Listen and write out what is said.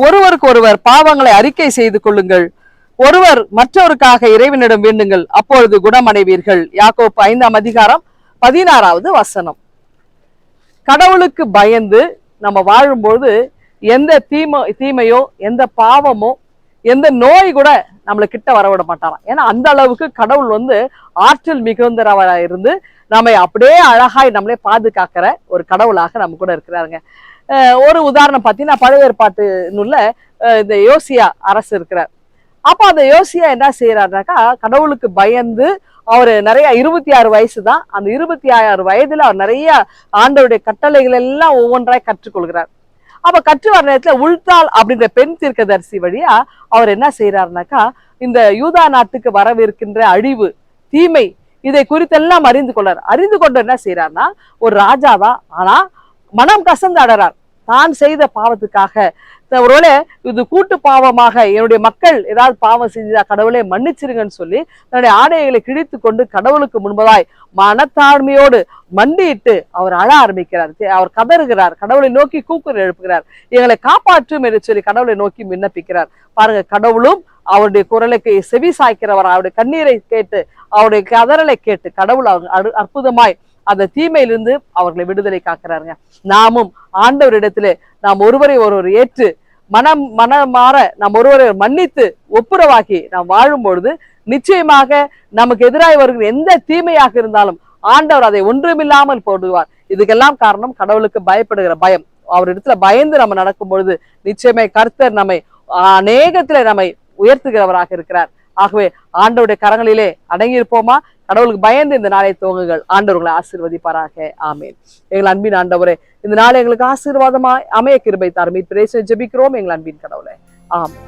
ஒருவருக்கு ஒருவர் பாவங்களை அறிக்கை செய்து கொள்ளுங்கள், ஒருவர் மற்றவருக்காக இறைவனிடம் வேண்டுங்கள், அப்பொழுது குணமடைவீர்கள். யாக்கோப்பு 5:16. கடவுளுக்கு பயந்து நம்ம வாழும்போது எந்த தீமையோ எந்த பாவமோ எந்த நோய் கூட நம்மளை கிட்ட வரவிட மாட்டாராம். ஏன்னா அந்த அளவுக்கு கடவுள் ஆற்றல் மிகுந்தவரா இருந்து நம்மை அப்படியே அழகாய் நம்மளே பாதுகாக்கிற ஒரு கடவுளாக நம்ம கூட இருக்கிறாருங்க. ஒரு உதாரணம் பார்த்தீங்கன்னா, பழைய ஏற்பாட்டு நூல்ல இந்த யோசியா அரசு இருக்கிறார். அப்ப அந்த யோசியா என்ன செய்யறாருனாக்கா, கடவுளுக்கு பயந்து அவரு நிறைய 26 வயசு தான். அந்த 26 வயதுல அவர் நிறைய ஆண்டவருடைய கட்டளைகள் எல்லாம் ஒவ்வொன்றாய் கற்றுக்கொள்கிறார். அப்ப கற்று வர நேரத்துல உள்தாள் அப்படின்ற பெண் தீர்க்கதரிசி வழியா அவர் என்ன செய்யறாருனாக்கா, இந்த யூதா நாட்டுக்கு வரவிருக்கின்ற அழிவு, தீமை, இதை குறித்தெல்லாம் அறிந்து கொள்றார். அறிந்து கொண்டு என்ன செய்யறாருன்னா, ஒரு ராஜாதான், ஆனா மனம் கசந்து அடறார். தான் செய்த பாவத்துக்காக, ஒருவேளை இது கூட்டு பாவமாக என்னுடைய மக்கள் ஏதாவது பாவம் செஞ்சா கடவுளே மன்னிச்சிருங்கன்னு சொல்லி தன்னுடைய ஆடைகளை கிழித்து கொண்டு கடவுளுக்கு முன்பதாய் மனத்தாழ்மையோடு மண்டியிட்டு அவர் அழ ஆரம்பிக்கிறார். அவர் கதறுகிறார், கடவுளை நோக்கி கூக்குரல் எழுப்புகிறார், எங்களை காப்பாற்றும் என்று சொல்லி கடவுளை நோக்கி விண்ணப்பிக்கிறார். பாருங்க, கடவுளும் அவருடைய குரலுக்கு செவி சாய்க்கிறவர். அவருடைய கண்ணீரை கேட்டு அவருடைய கதறலை கேட்டு கடவுள் அற்புதமாய் அந்த தீமையிலிருந்து அவர்களை விடுதலை காக்கிறாருங்க. நாமும் ஆண்டவரிடத்திலே நாம் ஒருவரை ஒருவர் ஏற்று மனம் மாற நாம் ஒருவரை மன்னித்து ஒப்புரவாக்கி நாம் வாழும் பொழுது நிச்சயமாக நமக்கு எதிராக வருகிற எந்த தீமையாக இருந்தாலும் ஆண்டவர் அதை ஒன்றுமில்லாமல் போடுவார். இதுக்கெல்லாம் காரணம் கடவுளுக்கு பயப்படுகிற பயம். அவரிடத்துல பயந்து நம்ம நடக்கும் பொழுது நிச்சயமே கர்த்தர் நம்மை அநேகத்திலே நம்மை உயர்த்துகிறவராக இருக்கிறார். ஆகவே ஆண்டவருடைய கரங்களிலே அடங்கியிருப்போமா? கடவுளுக்கு பயந்து இந்த நாளை துவங்குங்கள். ஆண்டவர்களை ஆசீர்வதிப்பாராக. ஆமேன். எங்கள் அன்பின் ஆண்டவரே, இந்த நாள் எங்களுக்கு ஆசீர்வாதமாய் அமைய கிருபை தாரும். இப்ப ஜெபிக்கிறோம் எங்கள் அன்பின் கடவுளே. ஆமென்.